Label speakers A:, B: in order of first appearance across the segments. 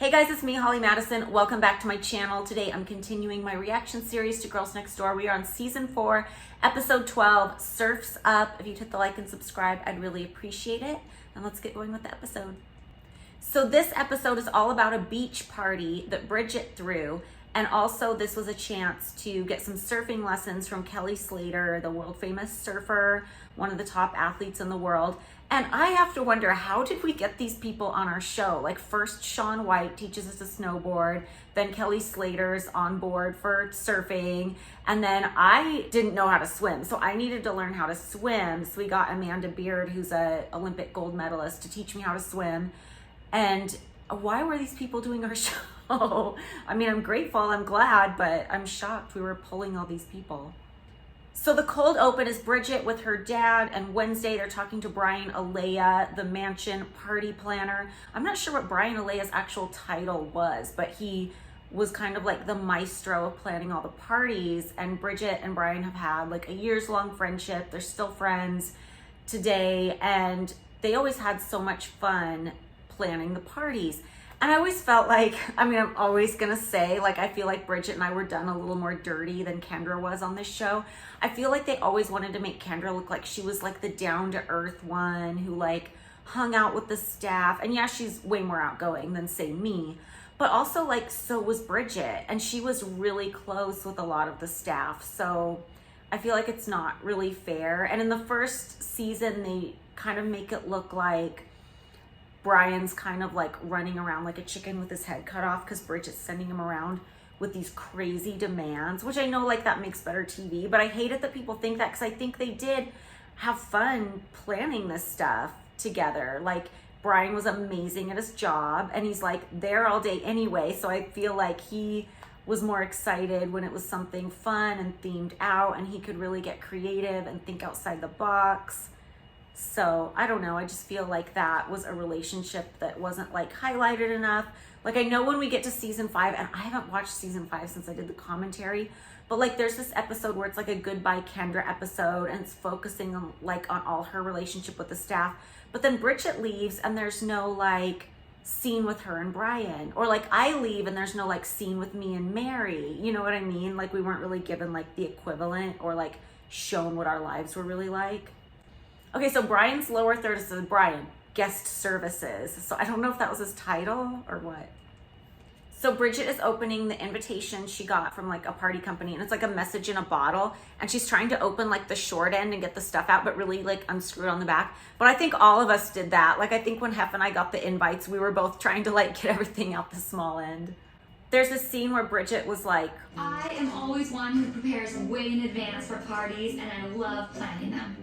A: Hey guys, it's me, Holly Madison. Welcome back to my channel. Today I'm continuing my reaction series to Girls Next Door. We are on season 4, episode 12, Surf's Up. If you'd hit the like and subscribe, I'd really appreciate it. And let's get going with the episode. So this episode is all about a beach party that Bridget threw. And also this was a chance to get some surfing lessons from Kelly Slater, the world famous surfer, one of the top athletes in the world. And I have to wonder, how did we get these people on our show? Like first Shaun White teaches us to snowboard, then Kelly Slater's on board for surfing, and then I didn't know how to swim. So I needed to learn how to swim. So we got Amanda Beard, who's an Olympic gold medalist, to teach me how to swim. And why were these people doing our show? I mean, I'm grateful, I'm glad, but I'm shocked we were pulling all these people. So the cold open is Bridget with her dad, and Wednesday they're talking to Brian Alea, the mansion party planner. I'm not sure what Brian Alea's actual title was, but he was kind of like the maestro of planning all the parties. And Bridget and Brian have had like a years-long friendship. They're still friends today, and they always had so much fun planning the parties. And I always felt like, I mean, I'm always gonna say, like, I feel like Bridget and I were done a little more dirty than Kendra was on this show. I feel like they always wanted to make Kendra look like she was like the down-to-earth one who like hung out with the staff. And yeah, she's way more outgoing than, say, me. But also, like, so was Bridget. And she was really close with a lot of the staff. So I feel like it's not really fair. And in the first season, they kind of make it look like Brian's kind of like running around like a chicken with his head cut off because Bridget's sending him around with these crazy demands, which I know like that makes better TV, but I hate it that people think that because I think they did have fun planning this stuff together. Like Brian was amazing at his job and he's like there all day anyway, so I feel like he was more excited when it was something fun and themed out and he could really get creative and think outside the box. So I don't know, I just feel like that was a relationship that wasn't like highlighted enough. Like I know when we get to season 5, and I haven't watched season 5 since I did the commentary, but like there's this episode where it's like a goodbye Kendra episode and it's focusing on like on all her relationship with the staff. But then Bridget leaves and there's no like scene with her and Brian, or like I leave and there's no like scene with me and Mary. You know what I mean? Like we weren't really given like the equivalent or like shown what our lives were really like. Okay, so Brian's lower third is Brian, guest services. So I don't know if that was his title or what. So Bridget is opening the invitation she got from like a party company, and it's like a message in a bottle, and she's trying to open like the short end and get the stuff out, but really like unscrew it on the back. But I think all of us did that. Like I think when Hef and I got the invites, we were both trying to like get everything out the small end. There's a scene where Bridget was like,
B: I am always one who prepares way in advance for parties, and I love planning them.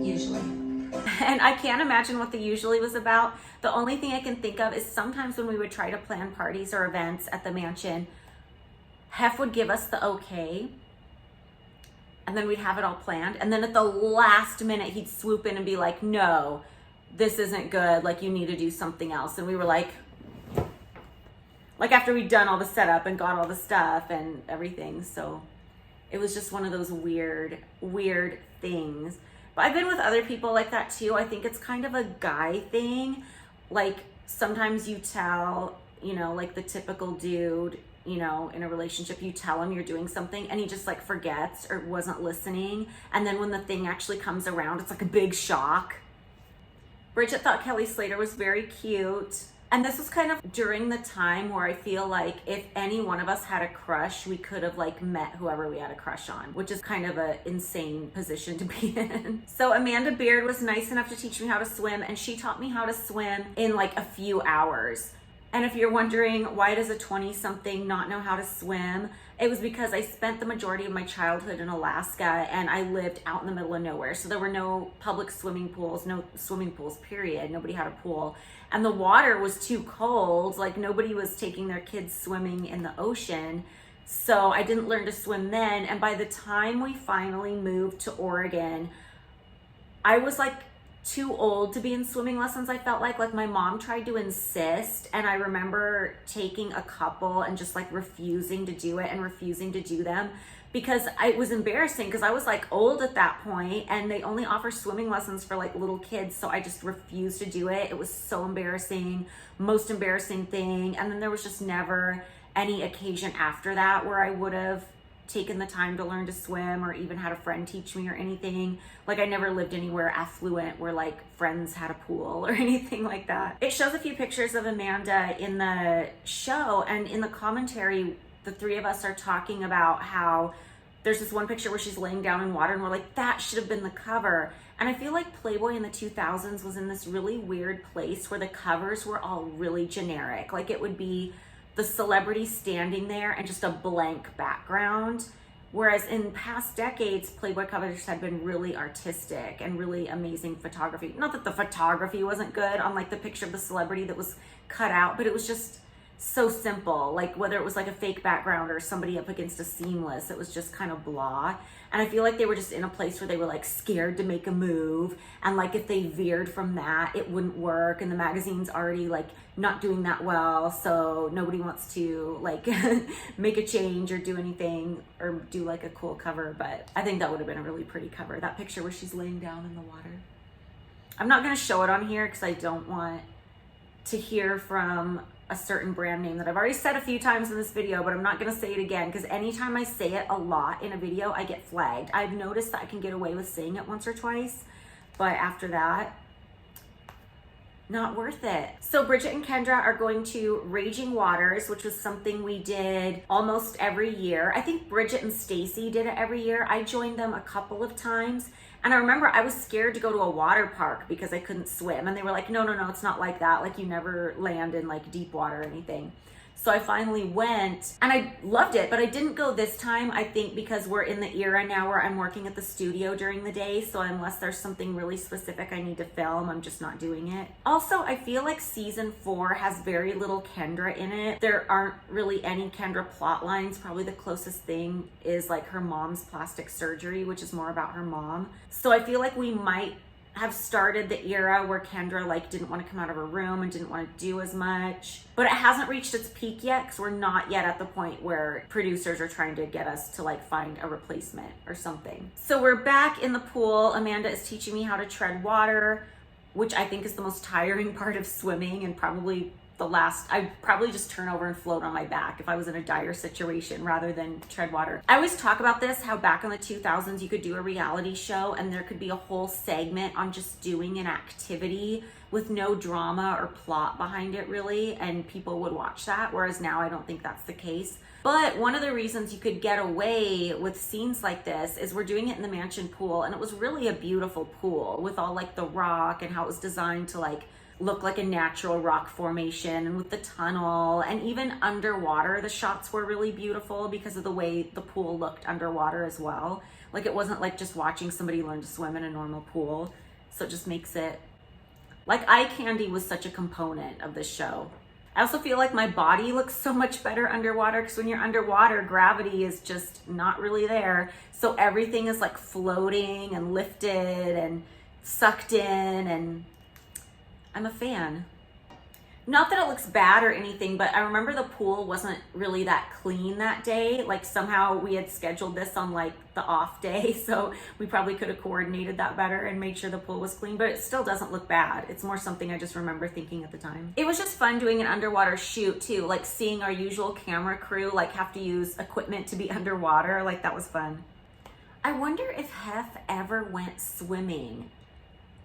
B: Usually.
A: And I can't imagine what the usually was about. The only thing I can think of is sometimes when we would try to plan parties or events at the mansion, Hef would give us the okay, and then we'd have it all planned. And then at the last minute, he'd swoop in and be like, no, this isn't good. Like, you need to do something else. And we were like after we'd done all the setup and got all the stuff and everything. So it was just one of those weird things. But I've been with other people like that too. I think it's kind of a guy thing. Like sometimes you tell, you know, like the typical dude, you know, in a relationship, you tell him you're doing something and he just like forgets or wasn't listening. And then when the thing actually comes around, it's like a big shock. Bridget thought Kelly Slater was very cute. And this was kind of during the time where I feel like if any one of us had a crush, we could have like met whoever we had a crush on, which is kind of an insane position to be in. So Amanda Beard was nice enough to teach me how to swim, and she taught me how to swim in like a few hours. And if you're wondering why does a 20-something not know how to swim, it was because I spent the majority of my childhood in Alaska and I lived out in the middle of nowhere. So there were no public swimming pools, no swimming pools, period. Nobody had a pool. And the water was too cold. Like nobody was taking their kids swimming in the ocean. So I didn't learn to swim then. And by the time we finally moved to Oregon, I was like too old to be in swimming lessons. I felt like my mom tried to insist, and I remember taking a couple and just like refusing to do it and refusing to do them because it was embarrassing because I was like old at that point and they only offer swimming lessons for like little kids. So I just refused to do it. It was so embarrassing, most embarrassing thing. And then there was just never any occasion after that where I would have taken the time to learn to swim or even had a friend teach me or anything. Like I never lived anywhere affluent where like friends had a pool or anything like that. It shows a few pictures of Amanda in the show, and in the commentary, the three of us are talking about how there's this one picture where she's laying down in water and we're like, that should have been the cover. And I feel like Playboy in the 2000s was in this really weird place where the covers were all really generic. Like it would be the celebrity standing there and just a blank background. Whereas in past decades, Playboy covers had been really artistic and really amazing photography. Not that the photography wasn't good on like the picture of the celebrity that was cut out, but it was just so simple. Like whether it was like a fake background or somebody up against a seamless, it was just kind of blah. And I feel like they were just in a place where they were like scared to make a move. And like if they veered from that, it wouldn't work. And the magazine's already like not doing that well. So nobody wants to like make a change or do anything or do like a cool cover. But I think that would have been a really pretty cover. That picture where she's laying down in the water. I'm not going to show it on here because I don't want to hear from a certain brand name that I've already said a few times in this video, but I'm not gonna say it again because anytime I say it a lot in a video, I get flagged. I've noticed that I can get away with saying it once or twice, but after that, not worth it. So Bridget and Kendra are going to Raging Waters, which was something we did almost every year. I think Bridget and Stacy did it every year. I joined them a couple of times. And I remember I was scared to go to a water park because I couldn't swim. And they were like, no, it's not like that. Like you never land in like deep water or anything. So I finally went and I loved it, but I didn't go this time, I think because we're in the era now where I'm working at the studio during the day. So unless there's something really specific I need to film, I'm just not doing it. Also, I feel like season 4 has very little Kendra in it. There aren't really any Kendra plot lines. Probably the closest thing is like her mom's plastic surgery, which is more about her mom. So I feel like we might have started the era where Kendra like didn't want to come out of her room and didn't want to do as much, but it hasn't reached its peak yet because we're not yet at the point where producers are trying to get us to like find a replacement or something. So we're back in the pool. Amanda is teaching me how to tread water, which I think is the most tiring part of swimming and probably the last. I'd probably just turn over and float on my back if I was in a dire situation rather than tread water. I always talk about this, how back in the 2000s you could do a reality show and there could be a whole segment on just doing an activity with no drama or plot behind it really, and people would watch that, whereas now I don't think that's the case. But one of the reasons you could get away with scenes like this is we're doing it in the mansion pool, and it was really a beautiful pool with all like the rock and how it was designed to like look like a natural rock formation, and with the tunnel, and even underwater the shots were really beautiful because of the way the pool looked underwater as well. Like it wasn't like just watching somebody learn to swim in a normal pool, so it just makes it like eye candy was such a component of this show. I also feel like my body looks so much better underwater because when you're underwater, gravity is just not really there, so everything is like floating and lifted and sucked in, and I'm a fan. Not that it looks bad or anything, but I remember the pool wasn't really that clean that day. Like somehow we had scheduled this on like the off day, so we probably could have coordinated that better and made sure the pool was clean, but it still doesn't look bad. It's more something I just remember thinking at the time. It was just fun doing an underwater shoot too, like seeing our usual camera crew like have to use equipment to be underwater. Like that was fun. I wonder if Hef ever went swimming.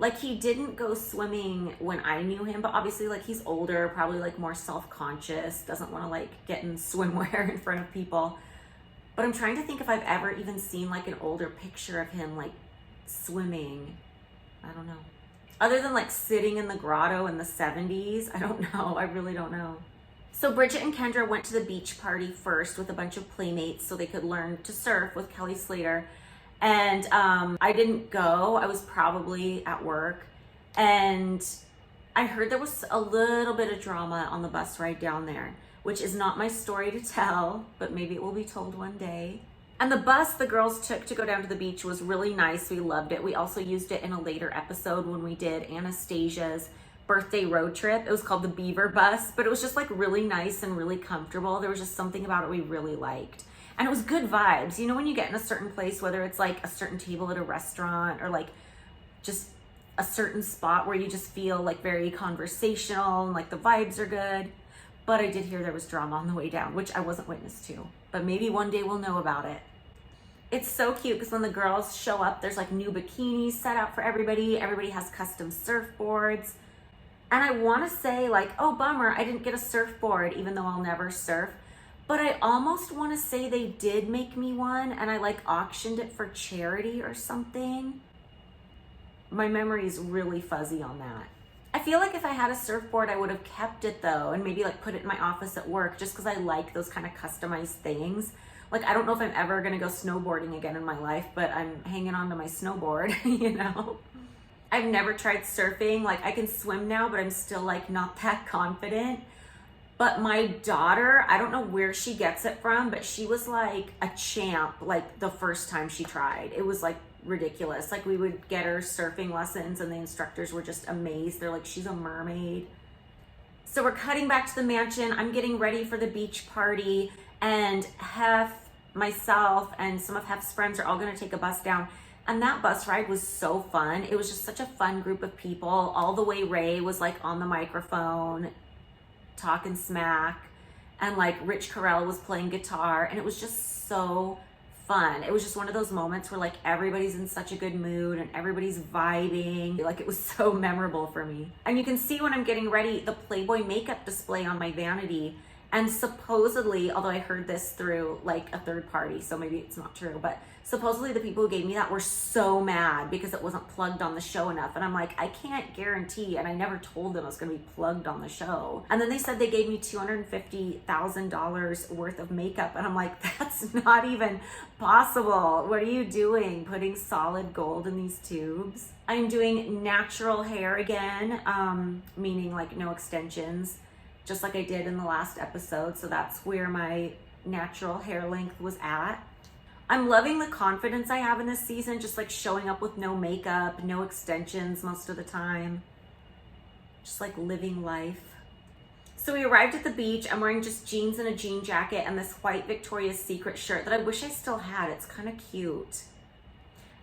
A: Like he didn't go swimming when I knew him, but obviously like he's older, probably like more self-conscious, doesn't want to like get in swimwear in front of people. But I'm trying to think if I've ever even seen like an older picture of him like swimming. I don't know. Other than like sitting in the grotto in the 70s, I don't know. I really don't know. So Bridget and Kendra went to the beach party first with a bunch of playmates so they could learn to surf with Kelly Slater. And I didn't go. I was probably at work. And I heard there was a little bit of drama on the bus ride down there, which is not my story to tell, but maybe it will be told one day. And the bus the girls took to go down to the beach was really nice. We loved it. We also used it in a later episode when we did Anastasia's birthday road trip. It was called the Beaver Bus, but it was just like really nice and really comfortable. There was just something about it we really liked. And it was good vibes. You know, when you get in a certain place, whether it's like a certain table at a restaurant or like just a certain spot where you just feel like very conversational and like the vibes are good. But I did hear there was drama on the way down, which I wasn't witness to. But maybe one day we'll know about it. It's so cute because when the girls show up, there's like new bikinis set out for everybody. Everybody has custom surfboards. And I want to say like, oh, bummer, I didn't get a surfboard, even though I'll never surf. But I almost want to say they did make me one and I like auctioned it for charity or something. My memory is really fuzzy on that. I feel like if I had a surfboard, I would have kept it though and maybe like put it in my office at work just because I like those kind of customized things. Like, I don't know if I'm ever going to go snowboarding again in my life, but I'm hanging on to my snowboard, you know? I've never tried surfing. Like, I can swim now, but I'm still like not that confident. But my daughter, I don't know where she gets it from, but she was like a champ like the first time she tried. It was like ridiculous. Like, we would get her surfing lessons and the instructors were just amazed. They're like, she's a mermaid. So we're cutting back to the mansion. I'm getting ready for the beach party, and Hef, myself, and some of Hef's friends are all gonna take a bus down. And that bus ride was so fun. It was just such a fun group of people. All the way Ray was like on the microphone, talking smack, and like Rich Carell was playing guitar, and it was just so fun. It was just one of those moments where like everybody's in such a good mood and everybody's vibing. Like, it was so memorable for me. And you can see when I'm getting ready, the Playboy makeup display on my vanity. And supposedly, although I heard this through like a third party, so maybe it's not true, but supposedly the people who gave me that were so mad because it wasn't plugged on the show enough. And I'm like, I can't guarantee, and I never told them it was gonna be plugged on the show. And then they said they gave me $250,000 worth of makeup. And I'm like, that's not even possible. What are you doing? Putting solid gold in these tubes? I'm doing natural hair again, meaning like no extensions, just like I did in the last episode. So that's where my natural hair length was at. I'm loving the confidence I have in this season, just like showing up with no makeup, no extensions most of the time. Just like living life. So we arrived at the beach. I'm wearing just jeans and a jean jacket and this white Victoria's Secret shirt that I wish I still had. It's kind of cute.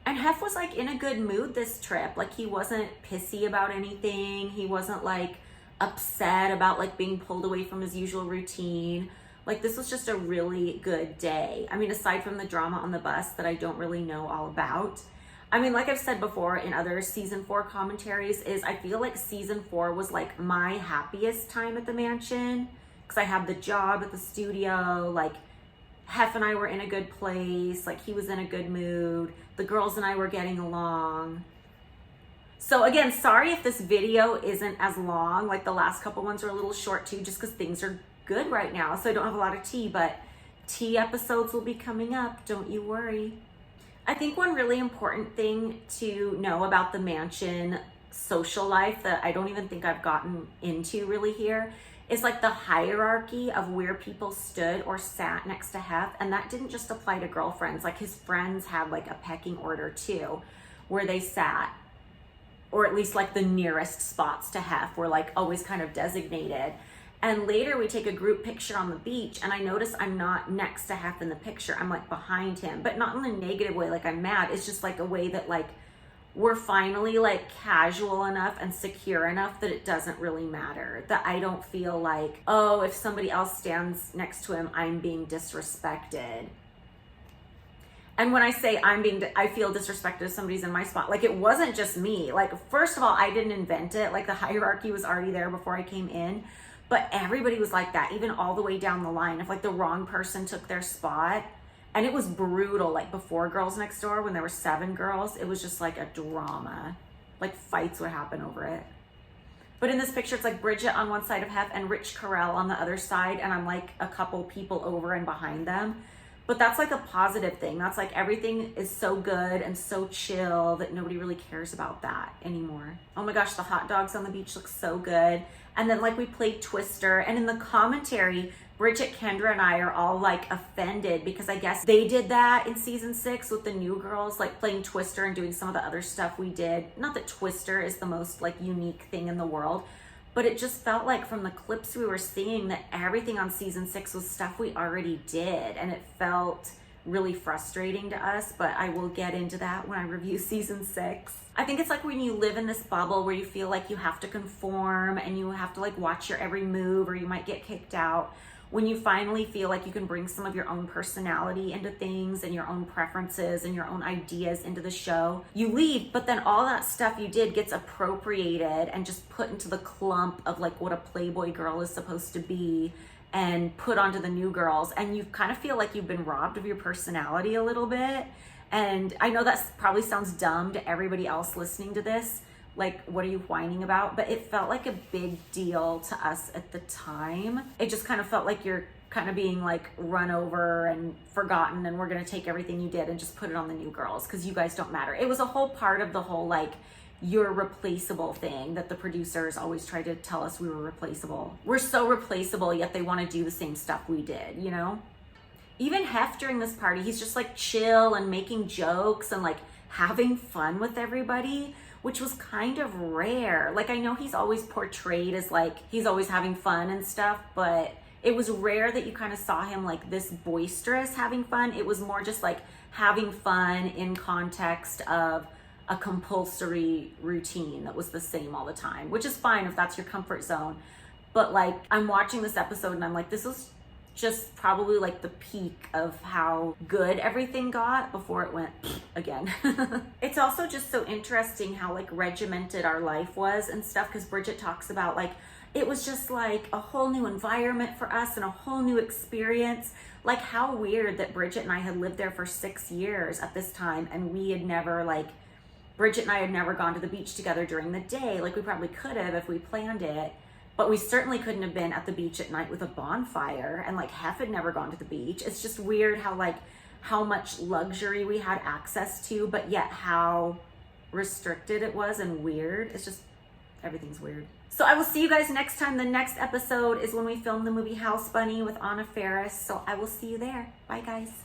A: And Hef was like in a good mood this trip. Like, he wasn't pissy about anything. He wasn't like upset about like being pulled away from his usual routine. Like, this was just a really good day. I mean, aside from the drama on the bus that I don't really know all about. I mean, like I've said before in other season 4 commentaries, is I feel like season 4 was like my happiest time at the mansion because I had the job at the studio. Like, Hef and I were in a good place. Like, he was in a good mood. The girls and I were getting along. So again, sorry if this video isn't as long. Like, the last couple ones are a little short too, just because things are good right now. So I don't have a lot of tea, but tea episodes will be coming up. Don't you worry. I think one really important thing to know about the mansion social life that I don't even think I've gotten into really here is like the hierarchy of where people stood or sat next to Hef. And that didn't just apply to girlfriends. Like, his friends had like a pecking order too, where they sat, or at least like the nearest spots to Hef were like always kind of designated. And later we take a group picture on the beach and I notice I'm not next to Hef in the picture. I'm like behind him, but not in a negative way, like I'm mad. It's just like a way that like we're finally like casual enough and secure enough that it doesn't really matter. That I don't feel like, oh, if somebody else stands next to him, I'm being disrespected. And when I say I feel disrespected if somebody's in my spot, like, it wasn't just me. Like, first of all, I didn't invent it. Like, the hierarchy was already there before I came in. But everybody was like that, even all the way down the line. If like the wrong person took their spot, and it was brutal, like before Girls Next Door, when there were 7 girls, it was just like a drama. Like, fights would happen over it. But in this picture, it's like Bridget on one side of Hef and Rich Carell on the other side, and I'm like a couple people over and behind them. But that's like a positive thing. That's like everything is so good and so chill that nobody really cares about that anymore. Oh my gosh, the hot dogs on the beach look so good. And then like we played Twister, and in the commentary, Bridget, Kendra, and I are all like offended because I guess they did that in season 6 with the new girls, like playing Twister and doing some of the other stuff we did. Not that Twister is the most like unique thing in the world, But it just felt like from the clips we were seeing that everything on season 6 was stuff we already did. And it felt really frustrating to us, but I will get into that when I review season 6. I think it's like when you live in this bubble where you feel like you have to conform and you have to like watch your every move or you might get kicked out. When you finally feel like you can bring some of your own personality into things and your own preferences and your own ideas into the show, you leave, but then all that stuff you did gets appropriated and just put into the clump of like what a Playboy girl is supposed to be and put onto the new girls. And you kind of feel like you've been robbed of your personality a little bit. And I know that probably sounds dumb to everybody else listening to this. Like, what are you whining about? But it felt like a big deal to us at the time. It just kind of felt like you're kind of being like run over and forgotten, and we're gonna take everything you did and just put it on the new girls because you guys don't matter. It was a whole part of the whole like you're replaceable thing that the producers always tried to tell us we were replaceable. We're so replaceable, yet they want to do the same stuff we did, you know? Even Hef during this party, he's just like chill and making jokes and like having fun with everybody, which was kind of rare. Like, I know he's always portrayed as like, he's always having fun and stuff, but it was rare that you kind of saw him like this boisterous having fun. It was more just like having fun in context of a compulsory routine that was the same all the time, which is fine if that's your comfort zone. But like, I'm watching this episode and I'm like, this is just probably like the peak of how good everything got before it went again. It's also just so interesting how like regimented our life was and stuff, because Bridget talks about like it was just like a whole new environment for us and a whole new experience. Like how weird that Bridget and I had lived there for 6 years at this time and we had never like, Bridget and I had never gone to the beach together during the day. Like we probably could have if we planned it. But we certainly couldn't have been at the beach at night with a bonfire, and like Hef had never gone to the beach. It's just weird how like how much luxury we had access to, but yet how restricted it was and weird. It's just, everything's weird. So I will see you guys next time. The next episode is when we film the movie House Bunny with Anna Faris. So I will see you there. Bye guys.